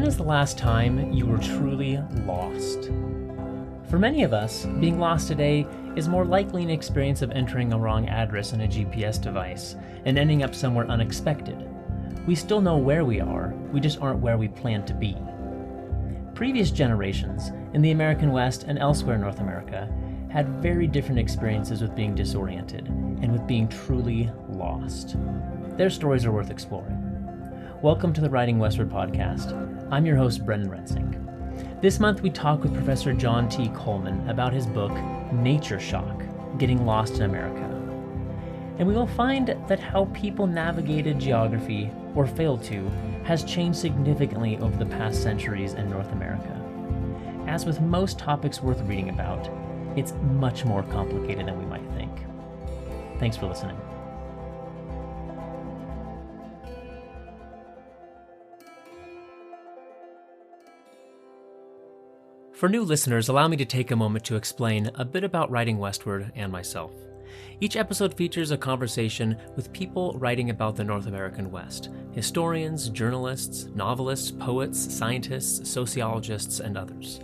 When is the last time you were truly lost? For many of us, being lost today is more likely an experience of entering a wrong address in a GPS device and ending up somewhere unexpected. We still know where we are, we just aren't where we plan to be. Previous generations, in the American West and elsewhere in North America, had very different experiences with being disoriented and with being truly lost. Their stories are worth exploring. Welcome to the Writing Westward podcast. I'm your host, Brendan Rensink. This month we talk with Professor John T. Coleman about his book, Nature Shock, Getting Lost in America. And we will find that how people navigated geography, or failed to, has changed significantly over the past centuries in North America. As with most topics worth reading about, it's much more complicated than we might think. Thanks for listening. For new listeners, allow me to take a moment to explain a bit about Writing Westward and myself. Each episode features a conversation with people writing about the North American West: historians, journalists, novelists, poets, scientists, sociologists, and others.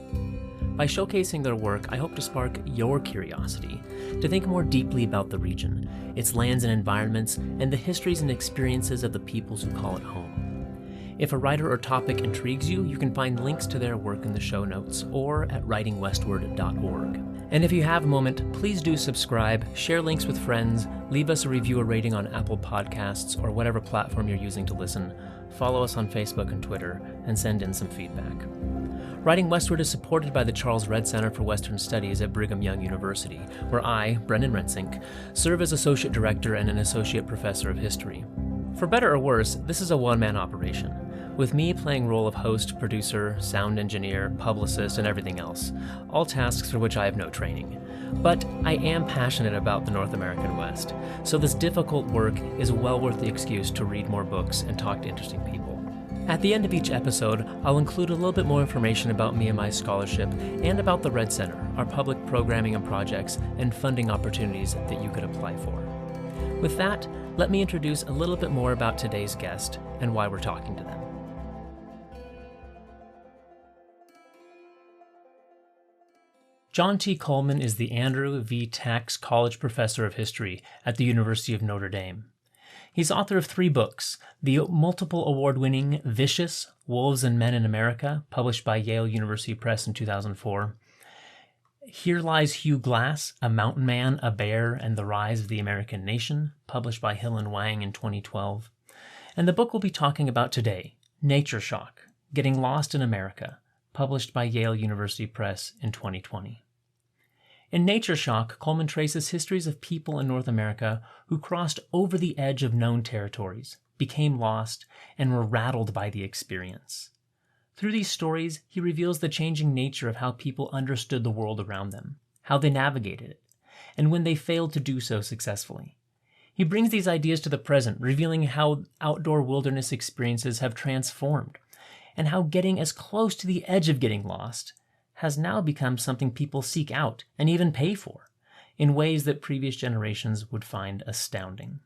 By showcasing their work, I hope to spark your curiosity to think more deeply about the region, its lands and environments, and the histories and experiences of the peoples who call it home. If a writer or topic intrigues you, you can find links to their work in the show notes or at writingwestward.org. And if you have a moment, please do subscribe, share links with friends, leave us a review or rating on Apple Podcasts or whatever platform you're using to listen, follow us on Facebook and Twitter, and send in some feedback. Writing Westward is supported by the Charles Redd Center for Western Studies at Brigham Young University, where I, Brendan Rensink, serve as Associate Director and an Associate Professor of History. For better or worse, this is a one-man operation, with me playing role of host, producer, sound engineer, publicist, and everything else, all tasks for which I have no training. But I am passionate about the North American West, so this difficult work is well worth the excuse to read more books and talk to interesting people. At the end of each episode, I'll include a little bit more information about me and my scholarship, and about the Redd Center, our public programming and projects, and funding opportunities that you could apply for. With that, let me introduce a little bit more about today's guest and why we're talking to them. John T. Coleman is the Andrew V. Tax College Professor of History at the University of Notre Dame. He's author of 3 books: the multiple award-winning Vicious, Wolves and Men in America, published by Yale University Press in 2004, Here Lies Hugh Glass, A Mountain Man, a Bear, and the Rise of the American Nation, published by Hill and Wang in 2012, and the book we'll be talking about today, Nature Shock, Getting Lost in America, published by Yale University Press in 2020. In Nature Shock, Coleman traces histories of people in North America who crossed over the edge of known territories, became lost, and were rattled by the experience. Through these stories, he reveals the changing nature of how people understood the world around them, how they navigated it, and when they failed to do so successfully. He brings these ideas to the present, revealing how outdoor wilderness experiences have transformed, and how getting as close to the edge of getting lost has now become something people seek out and even pay for, in ways that previous generations would find astounding.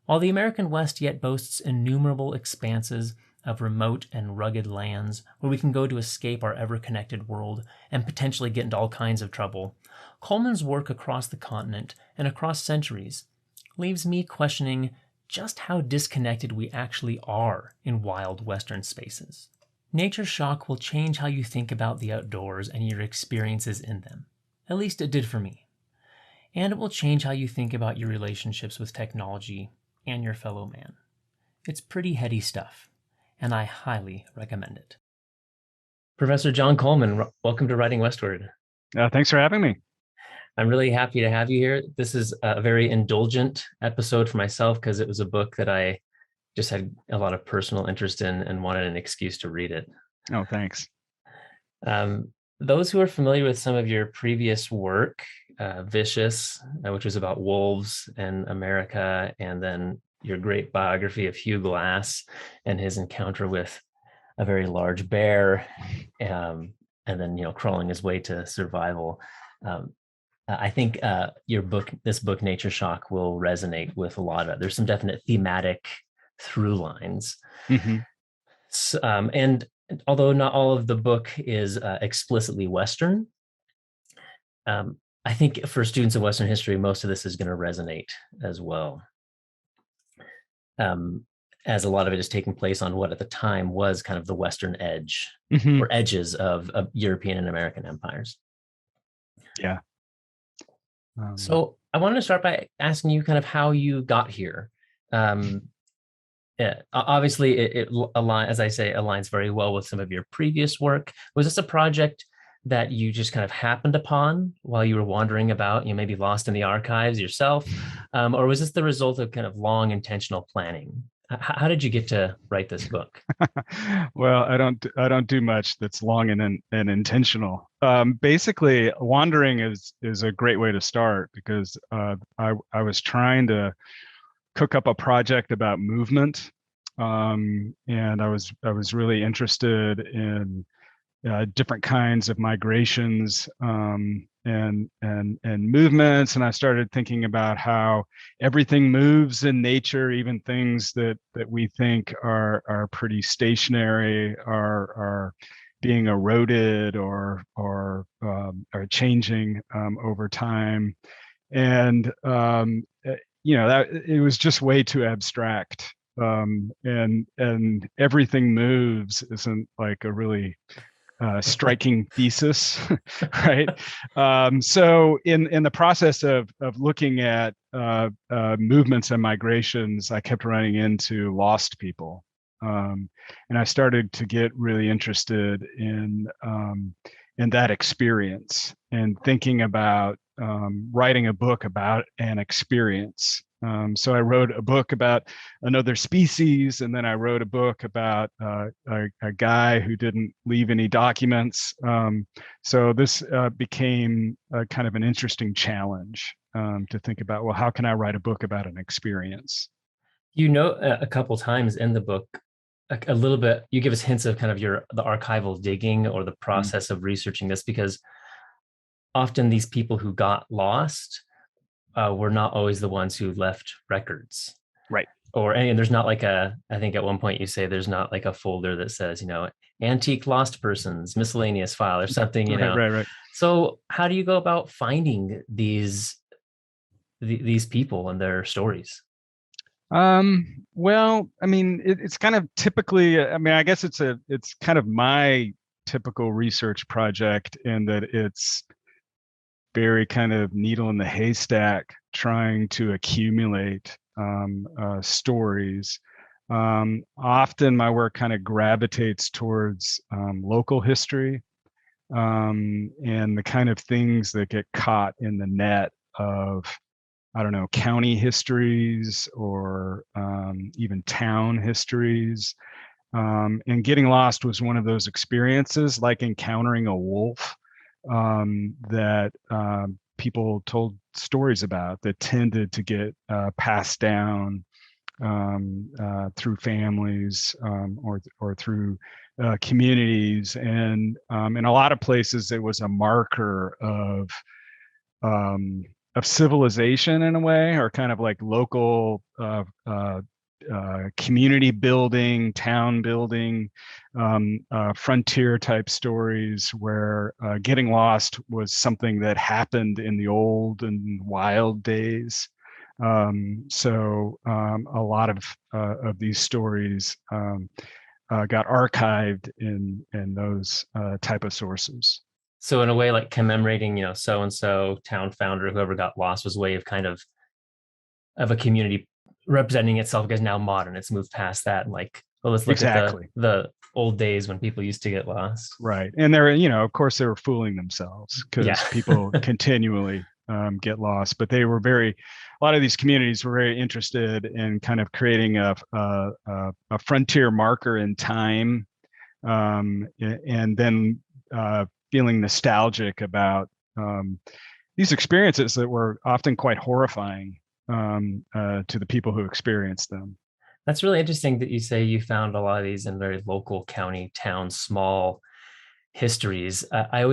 While the American West yet boasts innumerable expanses of remote and rugged lands where we can go to escape our ever-connected world and potentially get into all kinds of trouble, Coleman's work across the continent and across centuries leaves me questioning just how disconnected we actually are in wild Western spaces. Nature Shock will change how you think about the outdoors and your experiences in them. At least it did for me. And it will change how you think about your relationships with technology and your fellow man. It's pretty heady stuff, and I highly recommend it. Professor John Coleman, welcome to Writing Westward. Thanks for having me. I'm really happy to have you here. This is a very indulgent episode for myself because it was a book that I just had a lot of personal interest in and wanted an excuse to read it. Oh, thanks. Those who are familiar with some of your previous work, Vicious, which was about wolves and America, and then your great biography of Hugh Glass and his encounter with a very large bear, and then crawling his way to survival. I think this book, Nature Shock, will resonate with a lot of. There's some definite thematic through lines. Mm-hmm. And although not all of the book is explicitly Western, I think for students of Western history, most of this is going to resonate as well, um, as a lot of it is taking place on what at the time was kind of the Western edge Hmm. or edges of European and American empires. Yeah. So I wanted to start by asking you kind of how you got here. Um, yeah, obviously, it align, as I say, aligns very well with some of your previous work. Was this a project that you just kind of happened upon while you were wandering about, you maybe lost in the archives yourself, or was this the result of kind of long intentional planning? How did you get to write this book? Well, I don't do much that's long and intentional. Basically, wandering is a great way to start because I was trying to cook up a project about movement, and I was really interested in different kinds of migrations, and movements. And I started thinking about how everything moves in nature, even things that we think are pretty stationary are being eroded or changing over time. And that it was just way too abstract. And everything moves isn't like a really striking thesis, right? So in the process of looking at movements and migrations, I kept running into lost people, and I started to get really interested in that experience and thinking about writing a book about an experience. So I wrote a book about another species, and then I wrote a book about a guy who didn't leave any documents. So this became kind of an interesting challenge to think about. Well, how can I write a book about an experience? You know, a couple times in the book, a little bit, you give us hints of kind of the archival digging or the Mm, process of researching this, because often these people who got lost were not always the ones who left records. right. Or and there's not like I think at one point you say there's not like a folder that says, antique lost persons, miscellaneous file or something. Right. Right. Right. So how do you go about finding these people and their stories? Well, I mean, it's kind of typically, I mean, I guess it's kind of my typical research project in that it's very kind of needle in the haystack, trying to accumulate stories. Often my work kind of gravitates towards local history, and the kind of things that get caught in the net of, I don't know, county histories or even town histories. And getting lost was one of those experiences, like encountering a wolf, that people told stories about that tended to get passed down through families, or through communities. And in a lot of places, it was a marker of civilization in a way, or kind of like local community building, town building, frontier type stories were getting lost was something that happened in the old and wild days. So a lot of these stories got archived in those type of sources. So in a way, like commemorating, so and so town founder, whoever got lost, was a way of kind of a community representing itself as now modern. It's moved past that, and like, well, let's look at the Exactly. the old days when people used to get lost. Right. And of course, they were fooling themselves Yeah. because people continually get lost. But a lot of these communities were very interested in kind of creating a frontier marker in time, and then feeling nostalgic about these experiences that were often quite horrifying to the people who experienced them. That's really interesting that you say you found a lot of these in very local county, town, small histories. I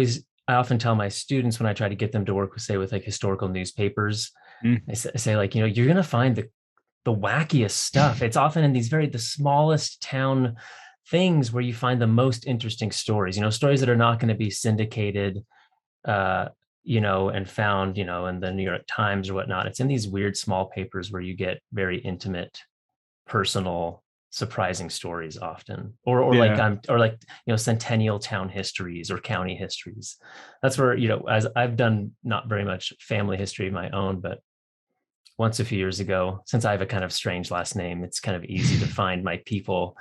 often tell my students when I try to get them to work with, say, with like historical newspapers, Mm. I say like, you're going to find the wackiest stuff. It's often in these the smallest town things where you find the most interesting stories, stories that are not going to be syndicated, uh, and found, in the New York Times or whatnot. It's in these weird small papers where you get very intimate, personal, surprising stories often, or like Yeah. centennial town histories or county histories. That's where, as I've done not very much family history of my own, but once a few years ago, since I have a kind of strange last name, it's kind of easy to find my people.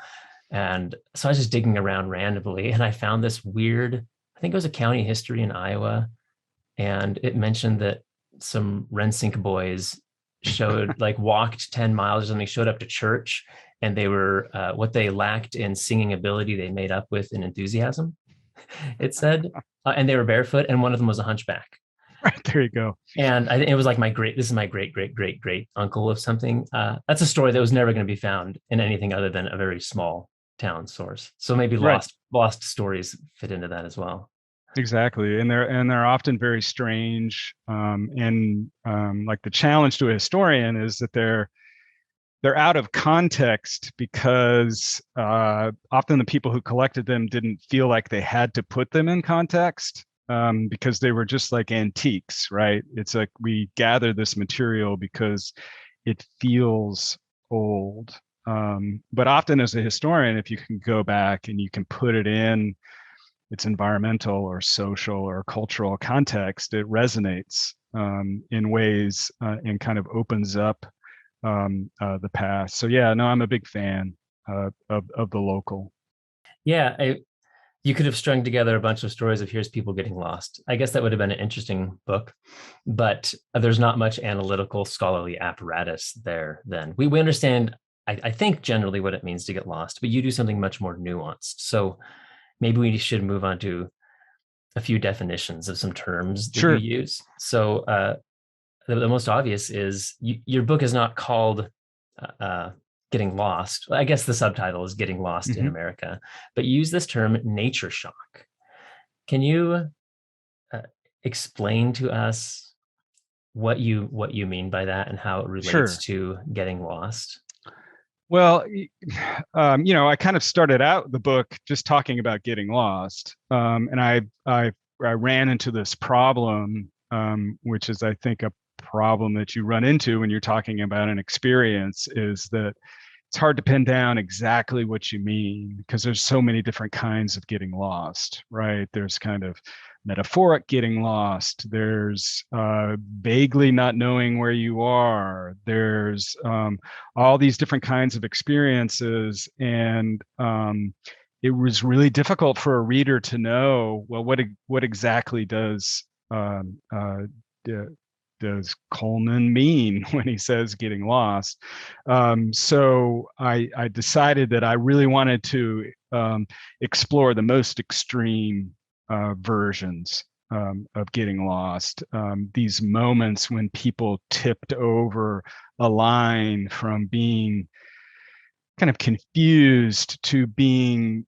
And so I was just digging around randomly and I found this weird, I think it was a county history in Iowa. And it mentioned that some Rensink boys walked 10 miles or something, showed up to church, and they were, what they lacked in singing ability, they made up with in enthusiasm, it said. And they were barefoot, and one of them was a hunchback. Right, there you go. And it was like this is my great, great, great, great uncle of something. That's a story that was never going to be found in anything other than a very small town source. So maybe Right. lost stories fit into that as well. Exactly, and they're often very strange. And like the challenge to a historian is that they're out of context because often the people who collected them didn't feel like they had to put them in context, because they were just like antiques, right? It's like we gather this material because it feels old. But often as a historian, if you can go back and you can put it in its environmental or social or cultural context, it resonates in ways and kind of opens up the past. So yeah, no, I'm a big fan of the local. Yeah, you could have strung together a bunch of stories of here's people getting lost. I guess that would have been an interesting book, but there's not much analytical scholarly apparatus there then. We understand, I think, generally what it means to get lost, but you do something much more nuanced. So maybe we should move on to a few definitions of some terms that you Sure. use. So the most obvious is your book is not called Getting Lost. I guess the subtitle is Getting Lost in Mm-hmm. America, but you use this term nature shock. Can you uh, explain to us what you mean by that and how it relates Sure. to getting lost? Well, I kind of started out the book just talking about getting lost, and I ran into this problem, which is I think a problem that you run into when you're talking about an experience, is that it's hard to pin down exactly what you mean because there's so many different kinds of getting lost, right? There's kind of metaphoric getting lost. There's vaguely not knowing where you are. There's all these different kinds of experiences. And it was really difficult for a reader to know, well, what exactly does Coleman mean when he says getting lost? So I decided that I really wanted to explore the most extreme versions of getting lost. These moments when people tipped over a line from being kind of confused to being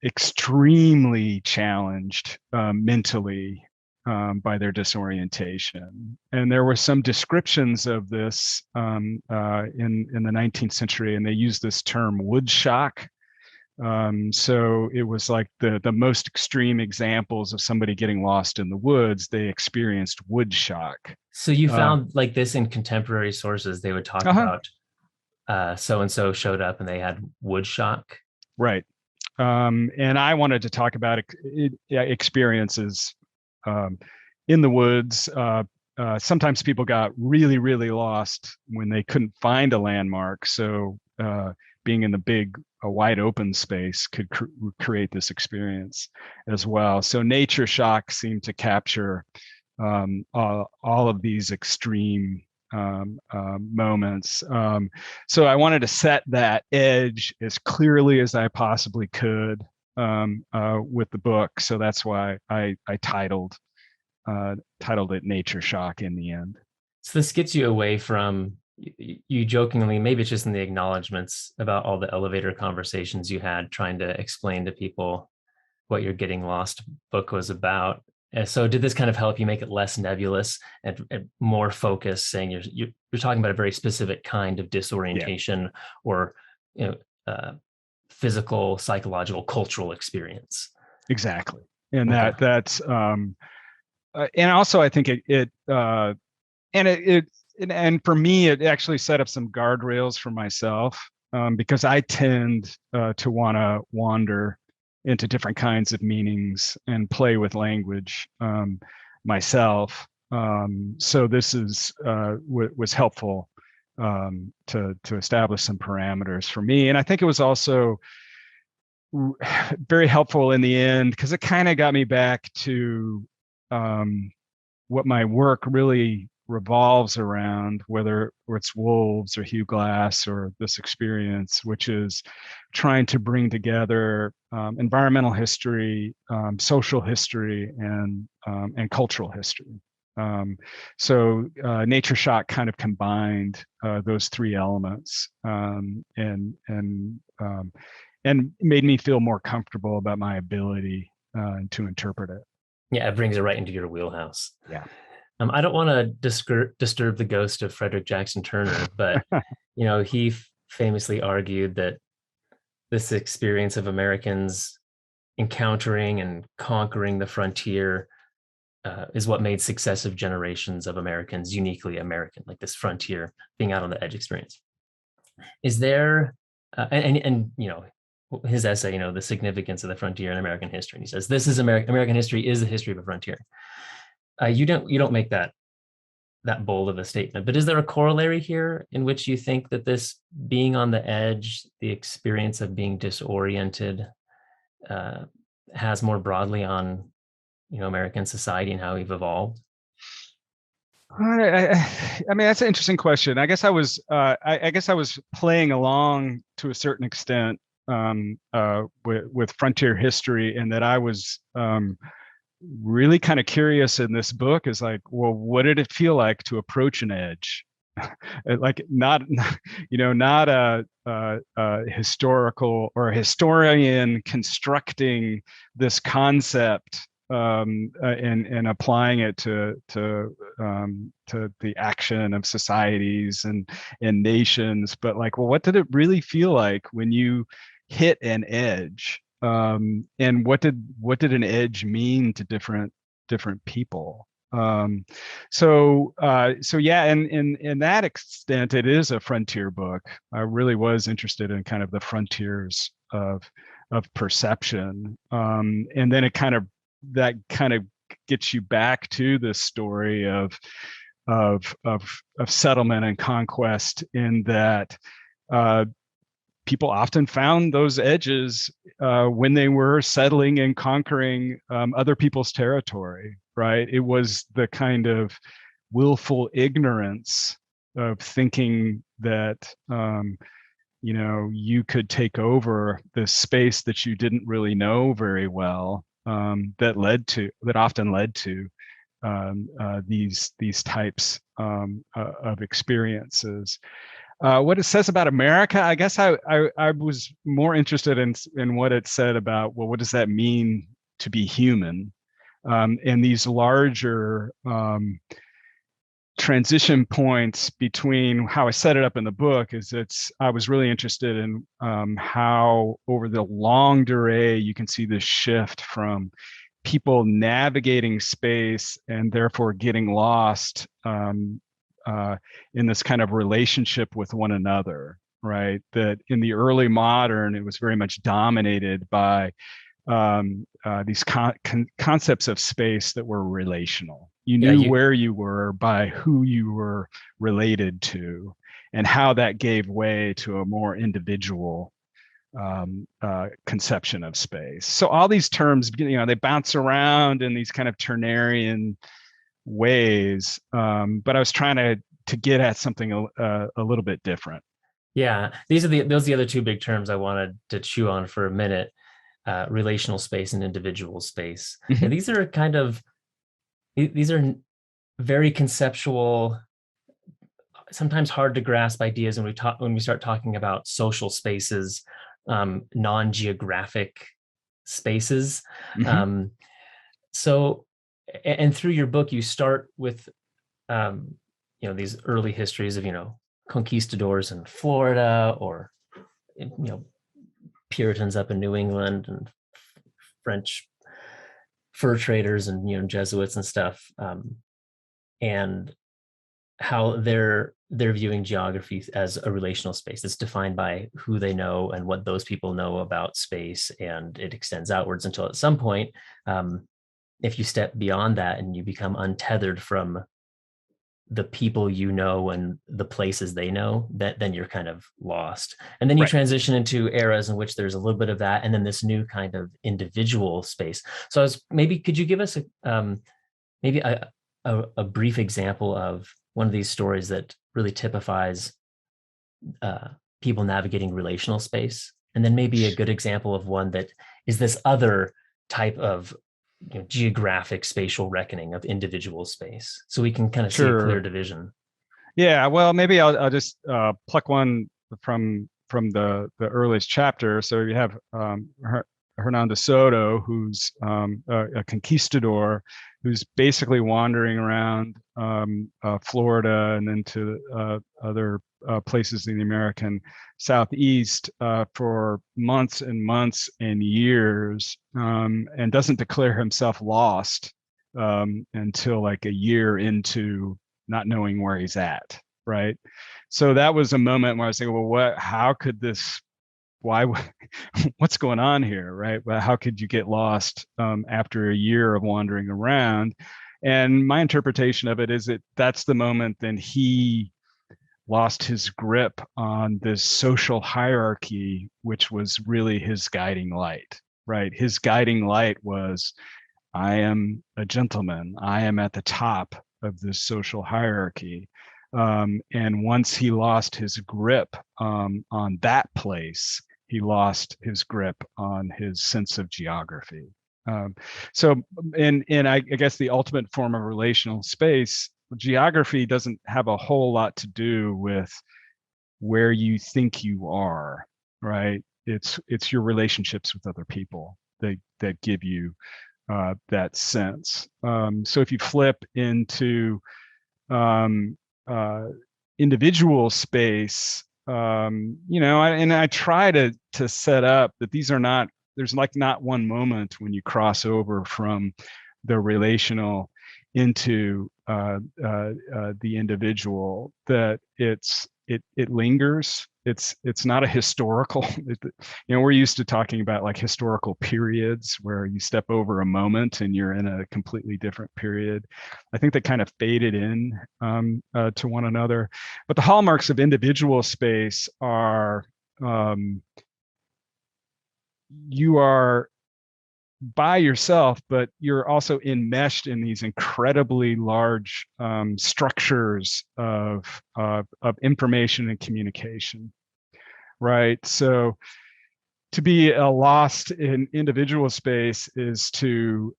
extremely challenged mentally by their disorientation. And there were some descriptions of this in the 19th century, and they used this term wood shock. So it was like the most extreme examples of somebody getting lost in the woods. They experienced wood shock. So you found like this in contemporary sources, they would talk Uh-huh. about so and so showed up and they had wood shock. Right. And I wanted to talk about experiences um, in the woods. Sometimes people got really, really lost when they couldn't find a landmark. So being in the big, wide open space could create this experience as well. So nature shock seemed to capture all of these extreme moments. So I wanted to set that edge as clearly as I possibly could with the book. So that's why I titled it Nature Shock in the end. So this gets you away from you jokingly, maybe it's just in the acknowledgments about all the elevator conversations you had trying to explain to people what your Getting Lost book was about. And so did this kind of help you make it less nebulous and more focused, saying you're talking about a very specific kind of Yeah. disorientation or you know uh, physical, psychological, cultural experience. Exactly. And Okay. that's and also I think and and for me it actually set up some guardrails for myself, because I tend to want to wander into different kinds of meanings and play with language myself. So this is was helpful to establish some parameters for me, and I think it was also very helpful in the end because it kind of got me back to what my work really revolves around, whether it's wolves or Hugh Glass or this experience, which is trying to bring together environmental history, social history, and cultural history. So Nature Shock kind of combined those three elements, and made me feel more comfortable about my ability to interpret it. Yeah, it brings it right into your wheelhouse. Yeah. I don't want to disturb the ghost of Frederick Jackson Turner, but he famously argued that this experience of Americans encountering and conquering the frontier is what made successive generations of Americans uniquely American, like this frontier being out on the edge experience. Is there, and his essay, the significance of the frontier in American history. And he says, this is American history is the history of a frontier. You don't make that bold of a statement, but is there a corollary here in which you think that this being on the edge, the experience of being disoriented, has more broadly on American society and how we've evolved? I mean, that's an interesting question. I guess I was playing along to a certain extent with frontier history, and that I was really kind of curious in this book is like, well, what did it feel like to approach an edge? Like not a historical or a historian constructing this concept and applying it to the action of societies and nations, but like, well, what did it really feel like when you hit an edge? And what did an edge mean to different people? So yeah, and in that extent, it is a frontier book. I really was interested in kind of the frontiers of perception, and then that kind of gets you back to the story of settlement and conquest, in that people often found those edges when they were settling and conquering other people's territory, right? It was the kind of willful ignorance of thinking that you could take over this space that you didn't really know very well, that often led to these types of experiences. What it says about America, I guess I was more interested in what it said about, well, what does that mean to be human? And these larger transition points between how I set it up in the book I was really interested in how over the longue durée you can see this shift from people navigating space and therefore getting lost in this kind of relationship with one another, right? That in the early modern, it was very much dominated by these concepts of space that were relational. You knew where you were by who you were related to, and how that gave way to a more individual conception of space. So all these terms, they bounce around in these kind of Turnerian ways, but I was trying to get at something a little bit different. Yeah, those are the other two big terms I wanted to chew on for a minute: relational space and individual space. Mm-hmm. And these are very conceptual, sometimes hard to grasp ideas when we start talking about social spaces, non-geographic spaces. Mm-hmm. So, and through your book, you start with these early histories of conquistadors in Florida, or Puritans up in New England and French fur traders and Jesuits and stuff, and how they're viewing geography as a relational space. It's defined by who they know and what those people know about space, and it extends outwards until at some point, if you step beyond that and you become untethered from the people and the places they know, that then you're kind of lost. And then you Right. transition into eras in which there's a little bit of that, and then this new kind of individual space. So maybe could you give us maybe a brief example of one of these stories that really typifies people navigating relational space, and then maybe a good example of one that is this other type of geographic spatial reckoning of individual space, so we can kind of see a clear Sure. division. Yeah. Well, maybe I'll just pluck one from the earliest chapter. So you have Hernan de Soto, who's a conquistador, who's basically wandering around Florida and then to other places in the American Southeast for months and months and years, and doesn't declare himself lost until like a year into not knowing where he's at. Right. So that was a moment where I was thinking, well, how could this, why, what's going on here? Right. Well, how could you get lost after a year of wandering around? And my interpretation of it is that that's the moment then he lost his grip on this social hierarchy, which was really his guiding light. Right. His guiding light was, I am a gentleman. I am at the top of this social hierarchy. And once he lost his grip on that place, he lost his grip on his sense of geography. So, and I guess the ultimate form of relational space, geography doesn't have a whole lot to do with where you think you are, right? It's your relationships with other people that give you that sense. So if you flip into individual space, I try to set up that these are not, there's like not one moment when you cross over from the relational into the individual, that it lingers. It's not a historical, we're used to talking about like historical periods where you step over a moment and you're in a completely different period. I think they kind of faded in to one another. But the hallmarks of individual space are you are by yourself, but you're also enmeshed in these incredibly large structures of information and communication, right? So to be lost in individual space is to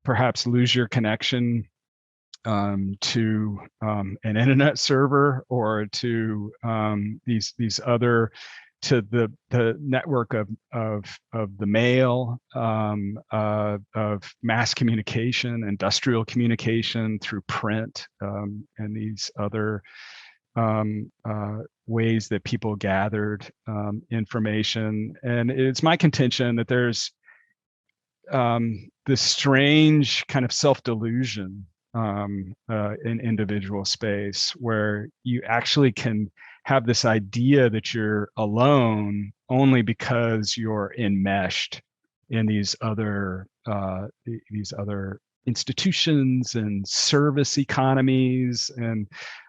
perhaps lose your connection to an internet server, or to these other, to the network of the mail, of mass communication, industrial communication through print, and these other ways that people gathered information. And it's my contention that there's this strange kind of self-delusion in individual space, where you actually can have this idea that you're alone only because you're enmeshed in these other institutions and service economies. And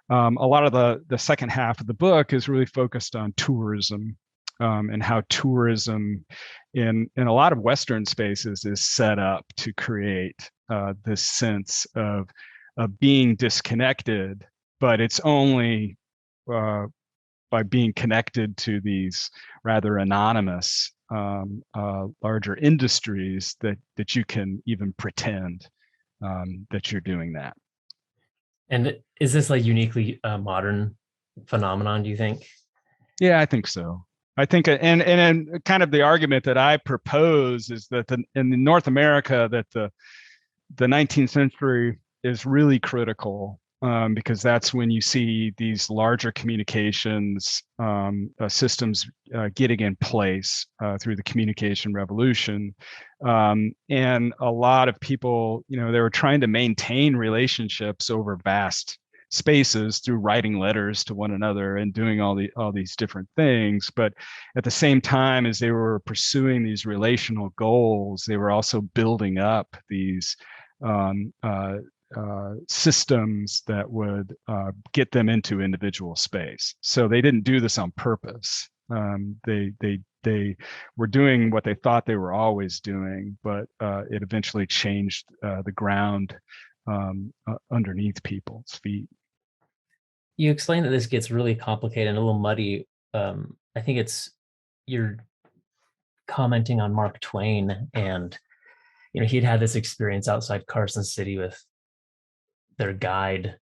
a lot of the second half of the book is really focused on tourism, and how tourism in a lot of Western spaces is set up to create this sense of being disconnected, but it's only by being connected to these rather anonymous larger industries that you can even pretend that you're doing that. And is this like uniquely a modern phenomenon, do you think? Yeah, I think so. I think, and kind of the argument that I propose is that in North America, that the 19th century is really critical because that's when you see these larger communications systems getting in place through the communication revolution. And a lot of people, they were trying to maintain relationships over vast spaces through writing letters to one another and doing all these different things. But at the same time as they were pursuing these relational goals, they were also building up these um, uh, systems that would get them into individual space. So they didn't do this on purpose. They were doing what they thought they were always doing, but it eventually changed the ground underneath people's feet. You explain that this gets really complicated and a little muddy. I think it's you're commenting on Mark Twain, and he'd had this experience outside Carson City with their guide.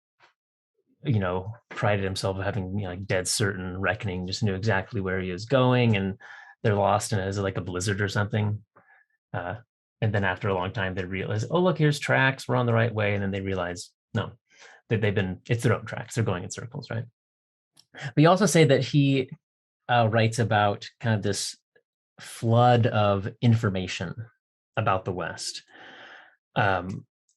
Prided himself of having like dead certain reckoning, just knew exactly where he was going, and they're lost in it. Is it like a blizzard or something? Uh, and then after a long time, they realize, oh look, here's tracks. We're on the right way, and then they realize no, that it's their own tracks. They're going in circles, right? But you also say that he writes about kind of this flood of information about the West.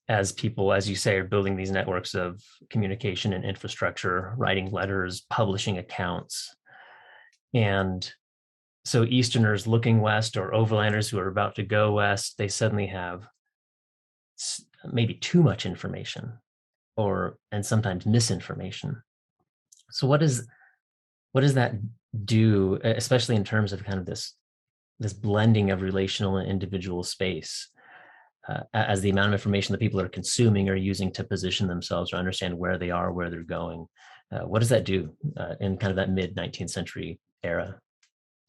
As people, as you say, are building these networks of communication and infrastructure, writing letters, publishing accounts. And so Easterners looking west, or overlanders who are about to go west, they suddenly have maybe too much information, and sometimes misinformation. So what does that do, especially in terms of kind of this blending of relational and individual space, as the amount of information that people are consuming or using to position themselves or understand where they are, where they're going? What does that do in kind of that mid 19th century era?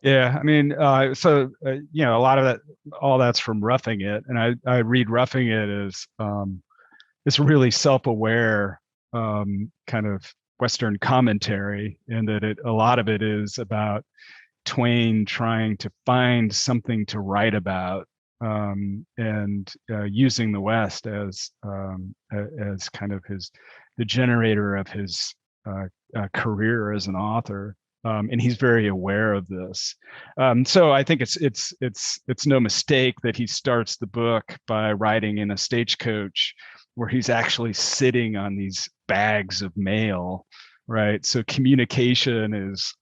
Yeah, I mean, a lot of that, all that's from Roughing It, and I read Roughing It as this really self-aware kind of Western commentary, and that a lot of it is about Twain trying to find something to write about, and using the West as kind of the generator of his career as an author. And he's very aware of this. So I think it's no mistake that he starts the book by writing in a stagecoach where he's actually sitting on these bags of mail, right? So communication is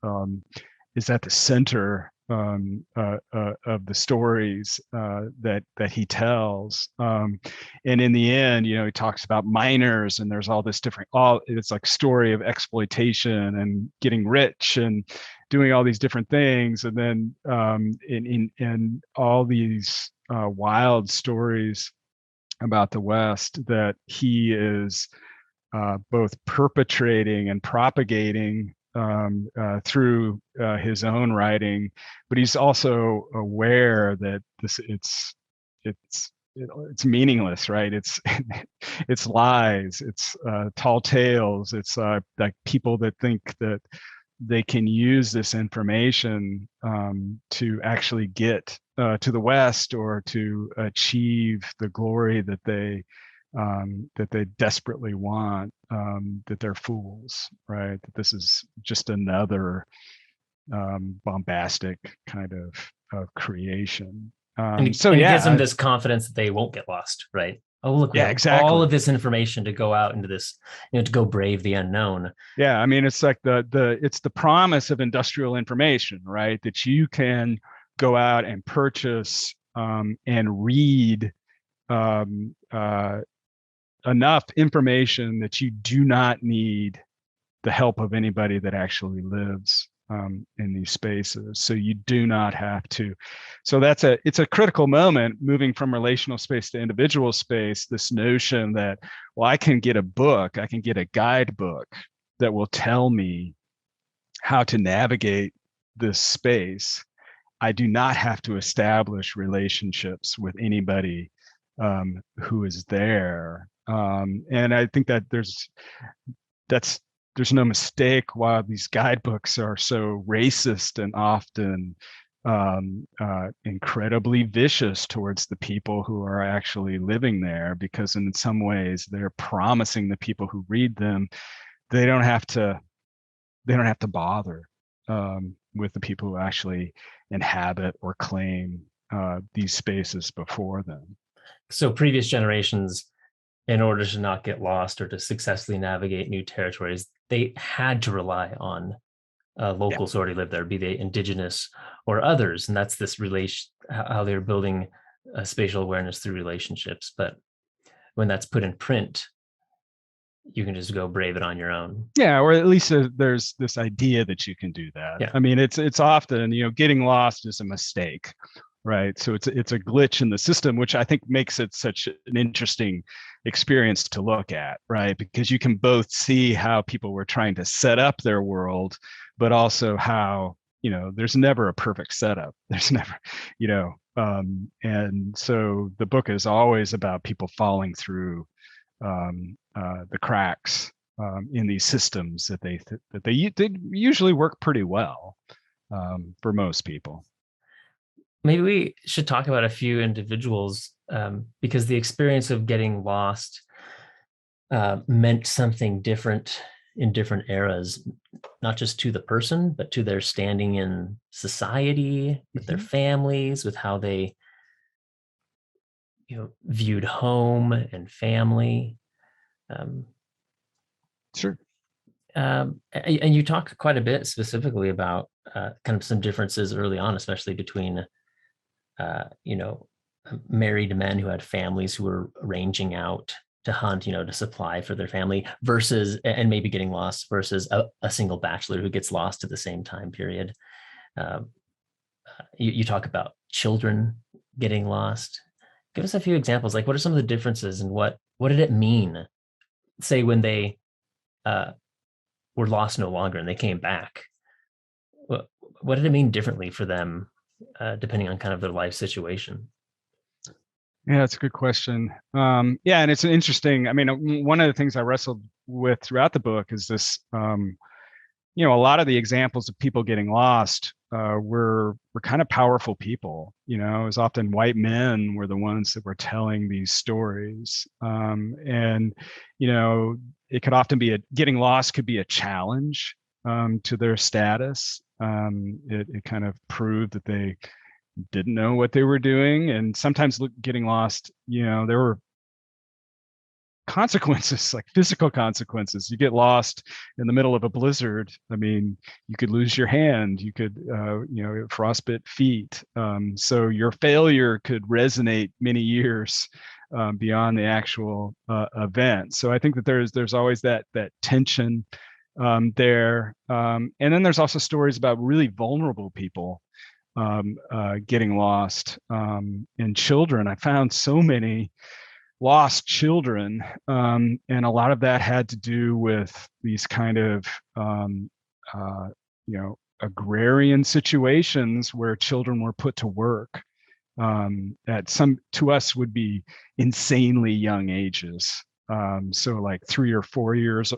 at the center of the stories that he tells. And in the end, he talks about miners, and there's all this it's like story of exploitation and getting rich and doing all these different things. And then in all these wild stories about the West that he is both perpetrating and propagating through his own writing, but he's also aware that it's meaningless, right? It's lies, it's tall tales, it's like people that think that they can use this information to actually get to the West or to achieve the glory that they desperately want, that they're fools, right? That this is just another bombastic kind of creation. And it gives them this confidence that they won't get lost, right? Oh, look, we yeah, have exactly. all of this information to go out into this, to go brave the unknown. Yeah, I mean, it's like it's the promise of industrial information, right? That you can go out and purchase and read enough information that you do not need the help of anybody that actually lives in these spaces. So you do not have to. So it's a critical moment moving from relational space to individual space. This notion that, well, I can get a guidebook that will tell me how to navigate this space. I do not have to establish relationships with anybody who is there. And I think that there's no mistake why these guidebooks are so racist and often incredibly vicious towards the people who are actually living there, because in some ways they're promising the people who read them they don't have to bother with the people who actually inhabit or claim these spaces before them. So previous generations, in order to not get lost or to successfully navigate new territories, they had to rely on Yeah. locals who already live there, be they indigenous or others. And that's this relation, how they're building spatial awareness through relationships. But when that's put in print, you can just go brave it on your own. Yeah, or at least there's this idea that you can do that. Yeah. I mean, it's often, getting lost is a mistake, right? So it's a glitch in the system, which I think makes it such an interesting experience to look at, right? Because you can both see how people were trying to set up their world, but also how, there's never a perfect setup. There's never, and so the book is always about people falling through the cracks in these systems that they usually work pretty well for most people. Maybe we should talk about a few individuals, because the experience of getting lost meant something different in different eras, not just to the person, but to their standing in society, with their families, with how they viewed home and family. Sure. And you talk quite a bit specifically about kind of some differences early on, especially between married men who had families who were ranging out to hunt, to supply for their family, versus, and maybe getting lost, versus a single bachelor who gets lost at the same time period. You talk about children getting lost. Give us a few examples. Like, what are some of the differences, and what did it mean, say, when they were lost no longer and they came back? What did it mean differently for them, depending on kind of their life situation? Yeah, that's a good question. Yeah, and it's an interesting. I mean, one of the things I wrestled with throughout the book is this. A lot of the examples of people getting lost were kind of powerful people. It was often white men were the ones that were telling these stories, and it could often be getting lost could be a challenge to their status. It kind of proved that they didn't know what they were doing, and sometimes getting lost, there were consequences, like physical consequences. You get lost in the middle of a blizzard. I mean, you could lose your hand, you could frostbite feet, so your failure could resonate many years beyond the actual event. So I think that there's always that tension there, and then there's also stories about really vulnerable people getting lost, and children. I found so many lost children, and a lot of that had to do with these kind of agrarian situations where children were put to work at some, to us, would be insanely young ages. So like 3 or 4 years,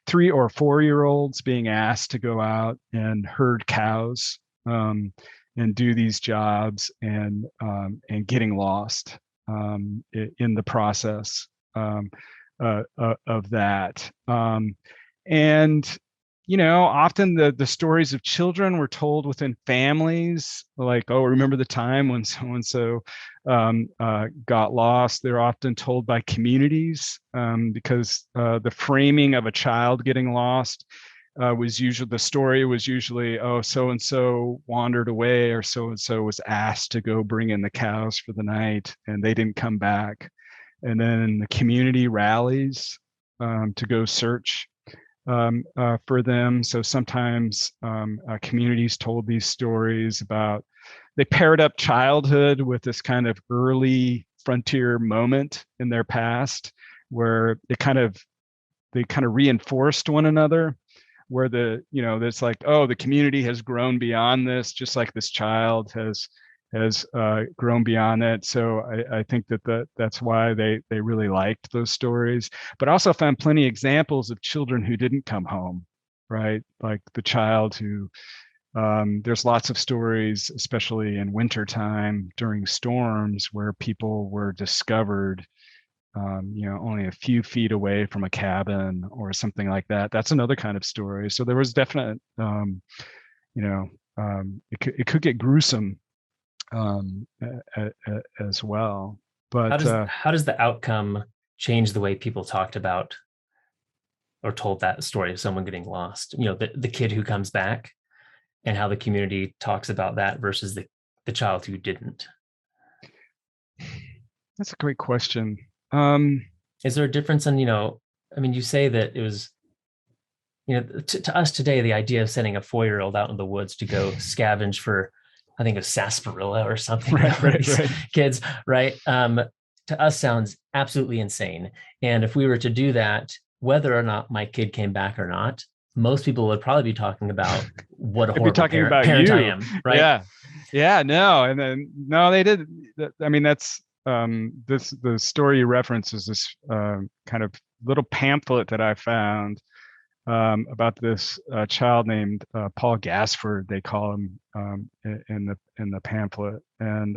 3 or 4 year olds being asked to go out and herd cows, and do these jobs, and getting lost in the process of that. And often the stories of children were told within families, like, oh, remember the time when so and so got lost. They're often told by communities, because the framing of a child getting lost was usually, the story was usually, oh, so and so wandered away, or so and so was asked to go bring in the cows for the night and they didn't come back. And then the community rallies to go search for them. So sometimes communities told these stories about, they paired up childhood with this kind of early frontier moment in their past, where they kind of reinforced one another, where it's like, oh, the community has grown beyond this, just like this child has grown beyond it. So I think that's why they really liked those stories, but also found plenty of examples of children who didn't come home, right? Like the child who There's lots of stories, especially in wintertime during storms, where people were discovered, only a few feet away from a cabin or something like that. That's another kind of story. So there was definite, it could get gruesome as well. How But does the outcome change the way people talked about or told that story of someone getting lost? The kid who comes back and how the community talks about that versus the child who didn't. that's a great question. Is there a difference in, I mean, you say that it was, to us today, the idea of sending a 4-year-old out in the woods to go scavenge for, I think, a sarsaparilla or something, right. kids, right? To us sounds absolutely insane. And if we were to do that, whether or not my kid came back or not, most people would probably be talking about what a I'd be horrible talking about parent I you. am, right? Yeah, no, and then no, they did. I mean, that's the story you reference is this kind of little pamphlet that I found about this child named Paul Gaspard. They call him in the pamphlet, and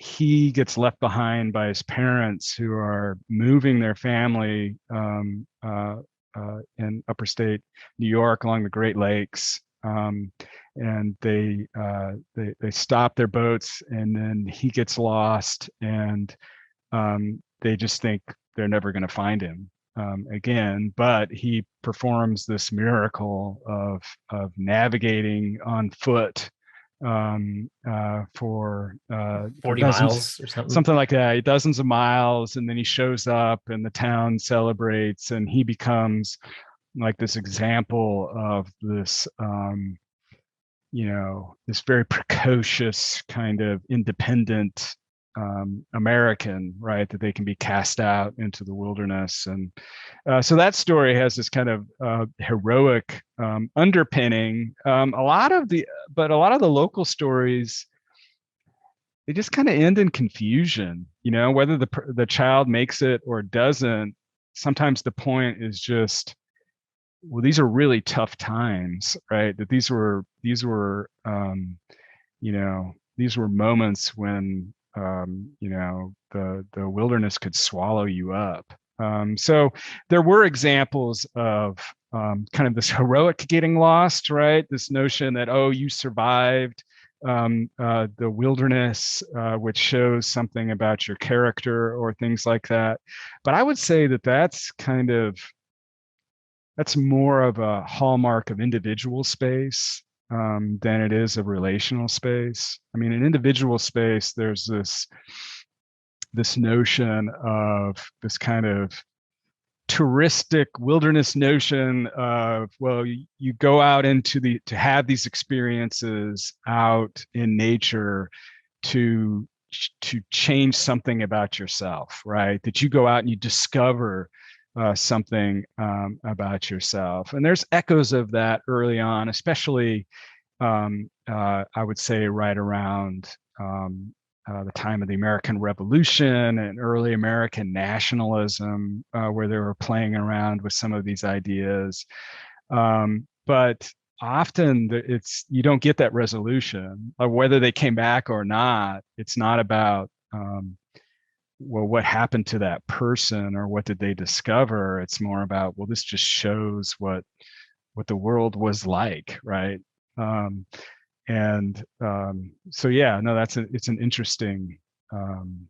he gets left behind by his parents who are moving their family in upper state New York along the Great Lakes. And they stop their boats, and then he gets lost, and they just think they're never going to find him again. But he performs this miracle of navigating on foot for 40 dozens, miles or something. something like that, dozens of miles, and then he shows up, and the town celebrates, and he becomes like this example of this this very precocious kind of independent American, right? That they can be cast out into the wilderness. And so that story has this kind of heroic underpinning. A lot of the local stories, they just kind of end in confusion, whether the child makes it or doesn't. Sometimes the point is just, well, these are really tough times, right? That these were moments when the wilderness could swallow you up. So there were examples of kind of this heroic getting lost, right? This notion that, oh, you survived the wilderness, which shows something about your character or things like that. But I would say that that's more of a hallmark of individual space than it is of relational space. I mean, in individual space, there's this notion of this kind of touristic wilderness notion of, well, you go out to have these experiences out in nature to change something about yourself, right? That you go out and you discover something about yourself. And there's echoes of that early on, especially I would say right around the time of the American Revolution and early American nationalism, where they were playing around with some of these ideas. But often you don't get that resolution of whether they came back or not. It's not about well, what happened to that person or what did they discover? It's more about, well, this just shows what the world was like, right? So yeah, no, it's an interesting, and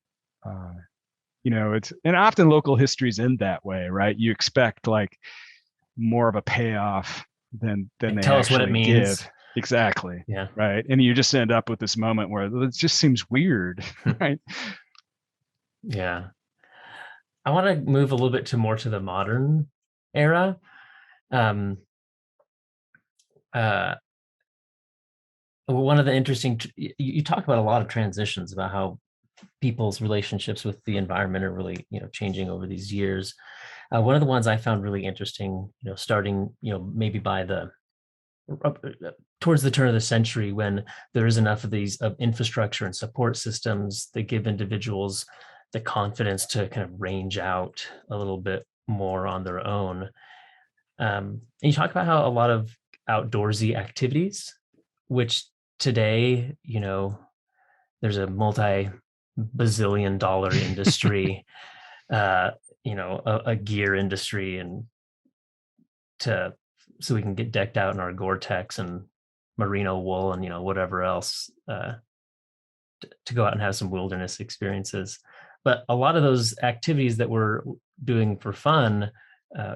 often local histories end that way, right? You expect like more of a payoff than they Tell us what it actually means. give. Exactly. Yeah. Right. And you just end up with this moment where it just seems weird, right? Yeah. I want to move a little bit more to the modern era. Um, uh, One of the interesting, you talk about a lot of transitions about how people's relationships with the environment are really, changing over these years. One of the ones I found really interesting, starting, maybe by towards the turn of the century, when there is enough of these infrastructure and support systems that give individuals the confidence to kind of range out a little bit more on their own. And you talk about how a lot of outdoorsy activities, which today, there's a multi-bazillion dollar industry, uh, a gear industry, and to so we can get decked out in our Gore-Tex and merino wool and whatever else, to go out and have some wilderness experiences. But a lot of those activities that we're doing for fun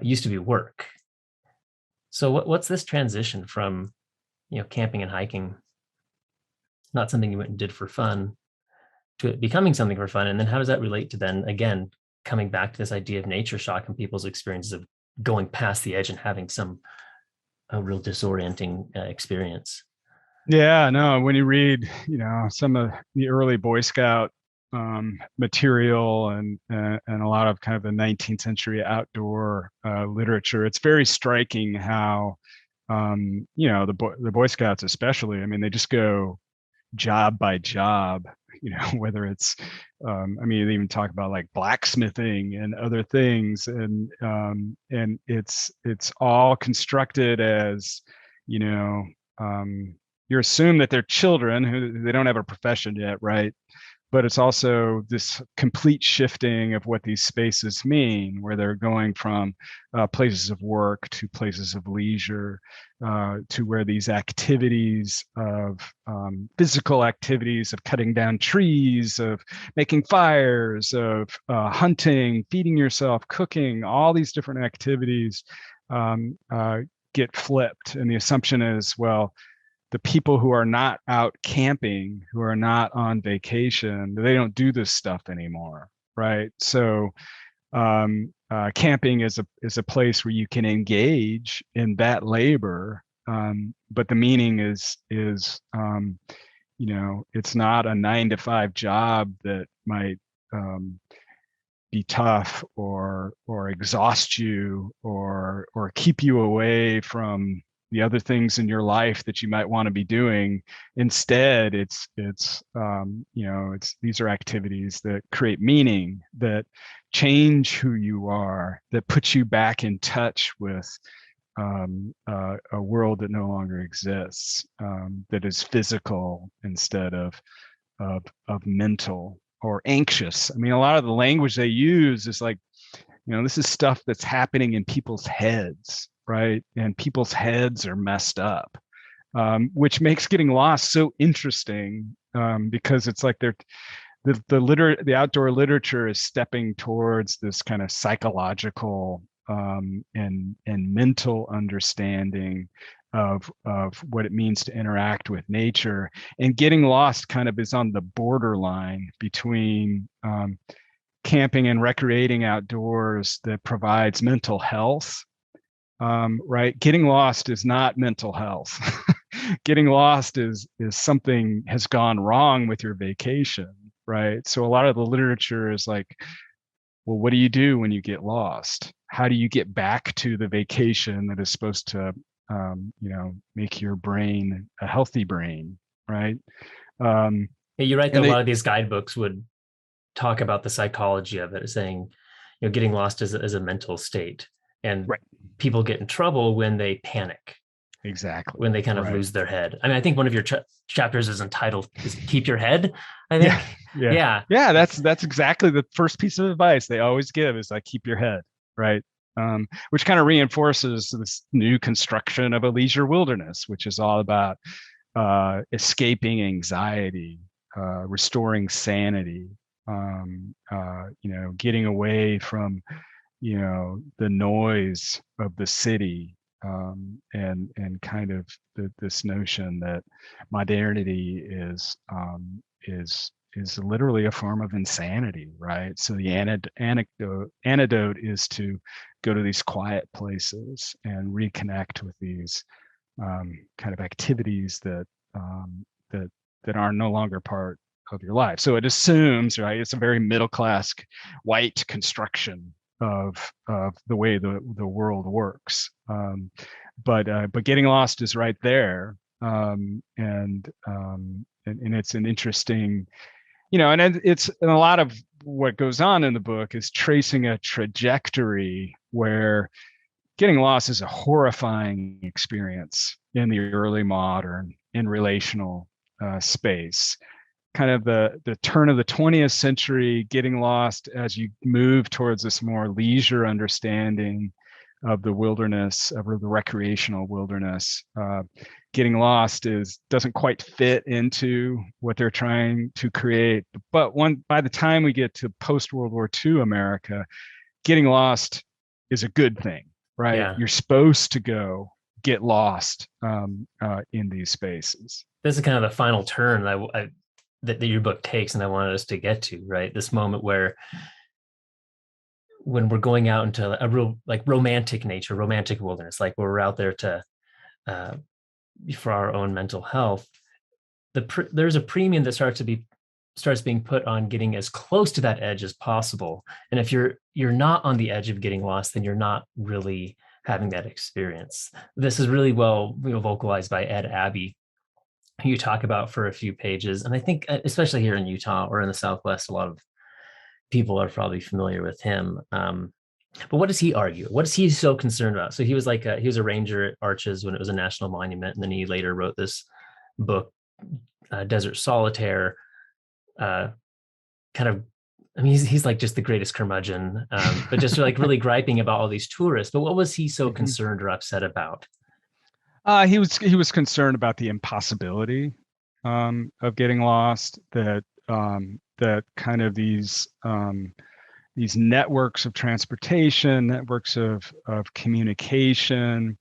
used to be work. So what's this transition from camping and hiking, not something you went and did for fun, to it becoming something for fun? And then how does that relate to then again coming back to this idea of nature shock and people's experiences of going past the edge and having a real disorienting experience? Yeah, no, when you read, some of the early Boy Scout material and a lot of kind of the 19th century outdoor literature, it's very striking how, the Boy Scouts especially, I mean, they just go job by job, whether it's, they even talk about like blacksmithing and other things, and it's all constructed as, you assume that they're children who they don't have a profession yet, right? But it's also this complete shifting of what these spaces mean, where they're going from places of work to places of leisure, to where these activities of physical activities of cutting down trees, of making fires, of hunting, feeding yourself, cooking, all these different activities get flipped. And the assumption is, well, the people who are not out camping, who are not on vacation, they don't do this stuff anymore, right? So camping is a place where you can engage in that labor, but the meaning is it's not a 9-to-5 job that might be tough or exhaust you or keep you away from the other things in your life that you might want to be doing. Instead, it's these are activities that create meaning, that change who you are, that put you back in touch with a world that no longer exists, that is physical instead of mental or anxious. I mean, a lot of the language they use is like, this is stuff that's happening in people's heads, right? And people's heads are messed up, which makes getting lost so interesting, because it's like the outdoor literature is stepping towards this kind of psychological and mental understanding of what it means to interact with nature. And getting lost kind of is on the borderline between camping and recreating outdoors that provides mental health, right? Getting lost is not mental health. Getting lost is something has gone wrong with your vacation, right? So a lot of the literature is like, well, what do you do when you get lost? How do you get back to the vacation that is supposed to, make your brain a healthy brain, right? Yeah, you're right that a lot of these guidebooks would talk about the psychology of it, saying, getting lost is a mental state, and right. People get in trouble when they panic. Exactly. When they kind of lose their head. I mean, I think one of your chapters is entitled is "Keep Your Head," I think. Yeah. That's exactly the first piece of advice they always give, is like, keep your head, right? Which kind of reinforces this new construction of a leisure wilderness, which is all about escaping anxiety, restoring sanity, getting away from, the noise of the city, and kind of this notion that modernity is literally a form of insanity, right? So the antidote is to go to these quiet places and reconnect with these kind of activities that are no longer part of your life. So it assumes, right, it's a very middle class white construction of the way the world works. But getting lost is right there, and it's an interesting, and it's, and a lot of what goes on in the book is tracing a trajectory where getting lost is a horrifying experience in the early modern in relational space. Kind of the turn of the 20th century, getting lost as you move towards this more leisure understanding of the wilderness, of the recreational wilderness. Getting lost doesn't quite fit into what they're trying to create. But by the time we get to post World War II America, getting lost is a good thing, right? Yeah. You're supposed to go get lost in these spaces. This is kind of the final turn that your book takes, and I wanted us to get to, right? This moment where when we're going out into a real like romantic nature, romantic wilderness, like we're out there to uh, for our own mental health. There's a premium that starts being put on getting as close to that edge as possible. And if you're not on the edge of getting lost, then you're not really having that experience. This is really well, vocalized by Ed Abbey, who you talk about for a few pages. And I think, especially here in Utah or in the Southwest, a lot of people are probably familiar with him. But what does he argue? What is he so concerned about? So he was he was a ranger at Arches when it was a national monument, and then he later wrote this book, Desert Solitaire. Kind of, I mean, he's like just the greatest curmudgeon, but just like really griping about all these tourists. But what was he so concerned or upset about? He was concerned about the impossibility of getting lost. That kind of these networks of transportation, networks of communication,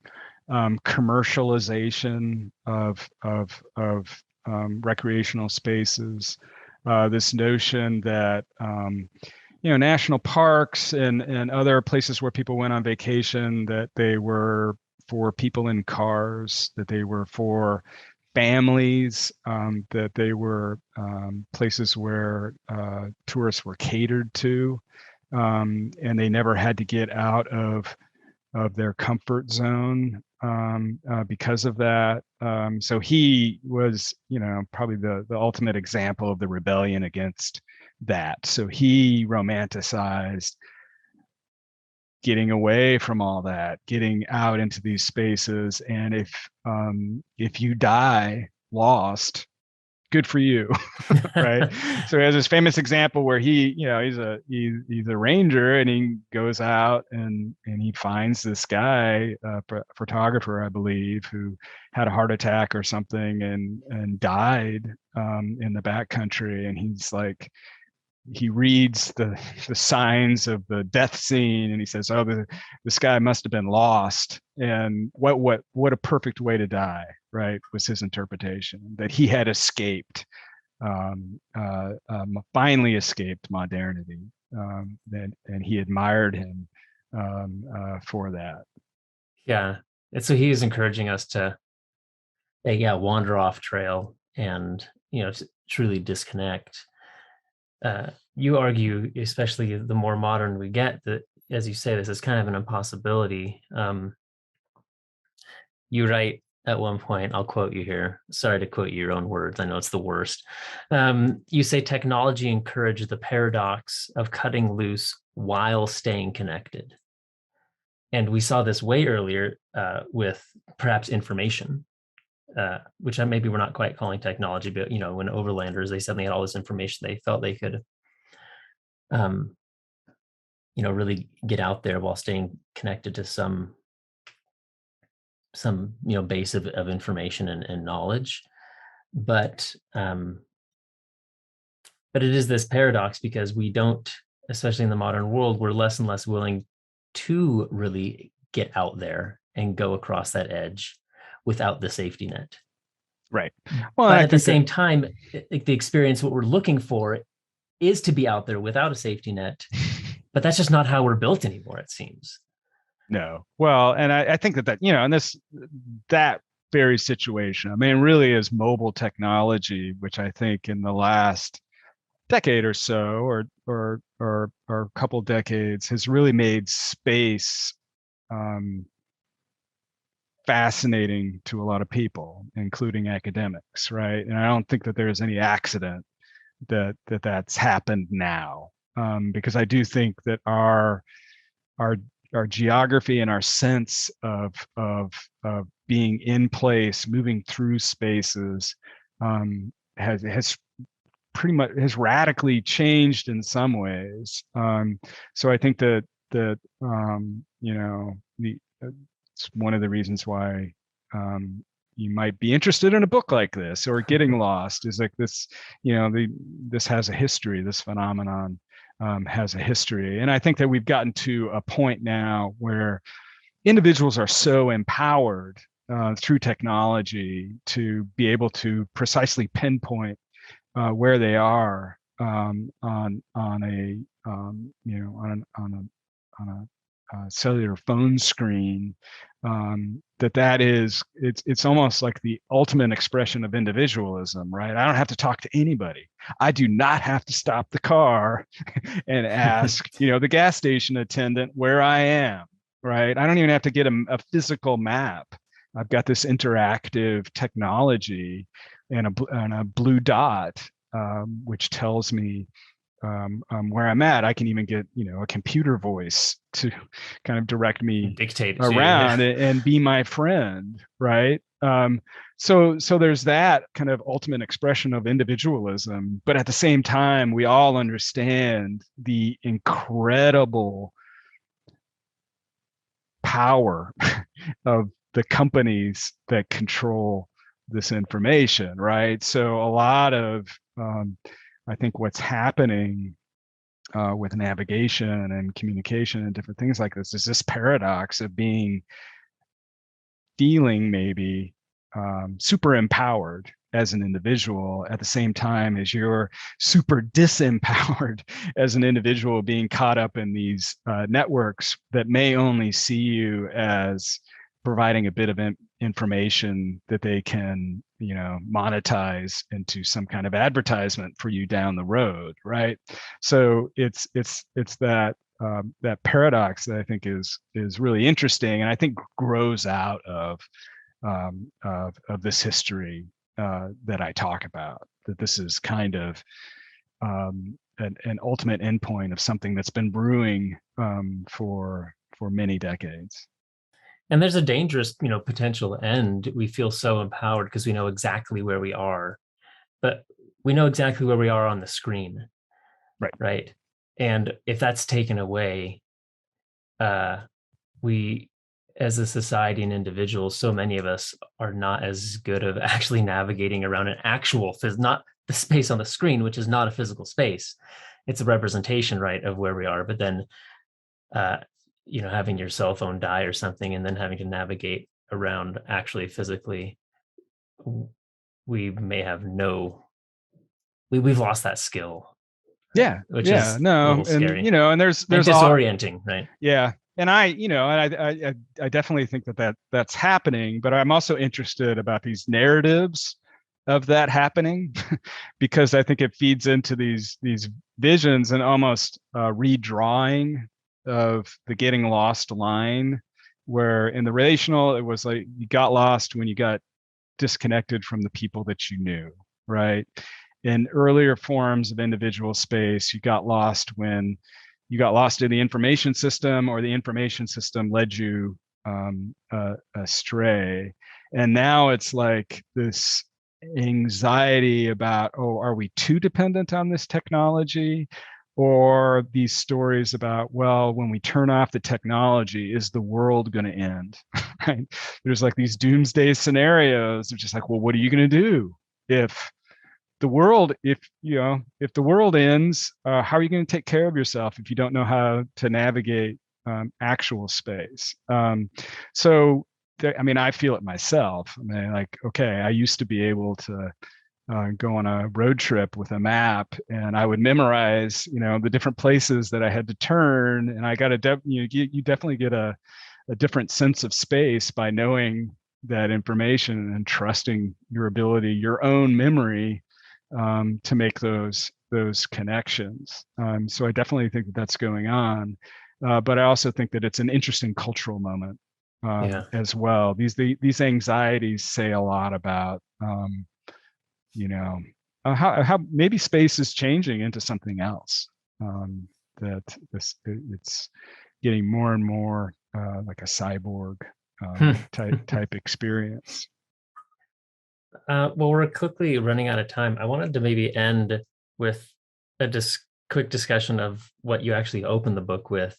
commercialization of recreational spaces. This notion that national parks and other places where people went on vacation, that they were for people in cars, that they were for families, that they were places where tourists were catered to, and they never had to get out of their comfort zone because of that. So he was, probably the ultimate example of the rebellion against that. So he romanticized getting away from all that, getting out into these spaces, and if you die lost, good for you. Right. So he has this famous example where he's a ranger, and he goes out and he finds this guy, photographer, I believe, who had a heart attack or something and died in the backcountry. And he's like, he reads the signs of the death scene, and he says, "Oh, this guy must have been lost." And what a perfect way to die, right? Was his interpretation, that he had escaped, finally escaped modernity, and he admired him for that. Yeah, and so he is encouraging us to, wander off trail and truly disconnect. You argue, especially the more modern we get, that, as you say, this is kind of an impossibility. You write at one point, I'll quote you here. Sorry to quote your own words. I know it's the worst. You say technology encouraged the paradox of cutting loose while staying connected. And we saw this way earlier with perhaps information, which maybe we're not quite calling technology, but when overlanders, they suddenly had all this information, they felt they could really get out there while staying connected to some base of information and knowledge. But it is this paradox, because we don't, especially in the modern world, we're less and less willing to really get out there and go across that edge without the safety net. Right. Well, but at the same time, the experience, what we're looking for is to be out there without a safety net. But that's just not how we're built anymore, it seems. No. Well, and I think that and that very situation, I mean, really is mobile technology, which I think in the last decade or so, or a couple decades, has really made space fascinating to a lot of people, including academics, right? And I don't think that there's any accident that's happened now, because I do think that our our geography and our sense of being in place, moving through spaces, has pretty much has radically changed in some ways. So I think that it's one of the reasons why you might be interested in a book like this, or Getting Lost is like this. This has a history. This phenomenon has a history, and I think that we've gotten to a point now where individuals are so empowered through technology to be able to precisely pinpoint where they are on a cellular phone screen. It's almost like the ultimate expression of individualism, right? I don't have to talk to anybody. I do not have to stop the car and ask the gas station attendant where I am, right? I don't even have to get a physical map. I've got this interactive technology and a blue dot, which tells me where I'm at. I can even get a computer voice to kind of direct me dictate around and be my friend, right? So there's that kind of ultimate expression of individualism, but at the same time, we all understand the incredible power of the companies that control this information, right? So a lot of I think what's happening with navigation and communication and different things like this is this paradox of feeling maybe super empowered as an individual at the same time as you're super disempowered as an individual, being caught up in these networks that may only see you as providing a bit of information that they can monetize into some kind of advertisement for you down the road, right? So it's that that paradox that I think is really interesting, and I think grows out of this history that I talk about. That this is kind of an ultimate endpoint of something that's been brewing for many decades. And there's a dangerous, potential end. We feel so empowered because we know exactly where we are, but we know exactly where we are on the screen. Right. Right. And if that's taken away, we, as a society and individuals, so many of us are not as good of actually navigating around an actual, not the space on the screen, which is not a physical space. It's a representation, right, of where we are. But then, having your cell phone die or something, and then having to navigate around actually physically, we may have we've lost that skill. Yeah. Which is a little scary. And there's disorienting, right? Yeah. And I definitely think that's happening, but I'm also interested about these narratives of that happening because I think it feeds into these visions and almost redrawing of the getting lost line, where in the relational, it was like you got lost when you got disconnected from the people that you knew, right? In earlier forms of individual space, you got lost when you got lost in the information system, or the information system led you astray. And now it's like this anxiety about, oh, are we too dependent on this technology? Or these stories about, well, when we turn off the technology, is the world going to end? Right? There's like these doomsday scenarios of just like, well, what are you going to do if the world ends? How are you going to take care of yourself if you don't know how to navigate actual space? I feel it myself. Like, okay, I used to be able to go on a road trip with a map, and I would memorize, the different places that I had to turn. And I got you definitely get a different sense of space by knowing that information and trusting your ability, your own memory, to make those connections. So I definitely think that's going on, but I also think that it's an interesting cultural moment as well. These anxieties say a lot about how maybe space is changing into something else. That it's getting more and more like a cyborg type experience. Well, we're quickly running out of time. I wanted to maybe end with a quick discussion of what you actually open the book with.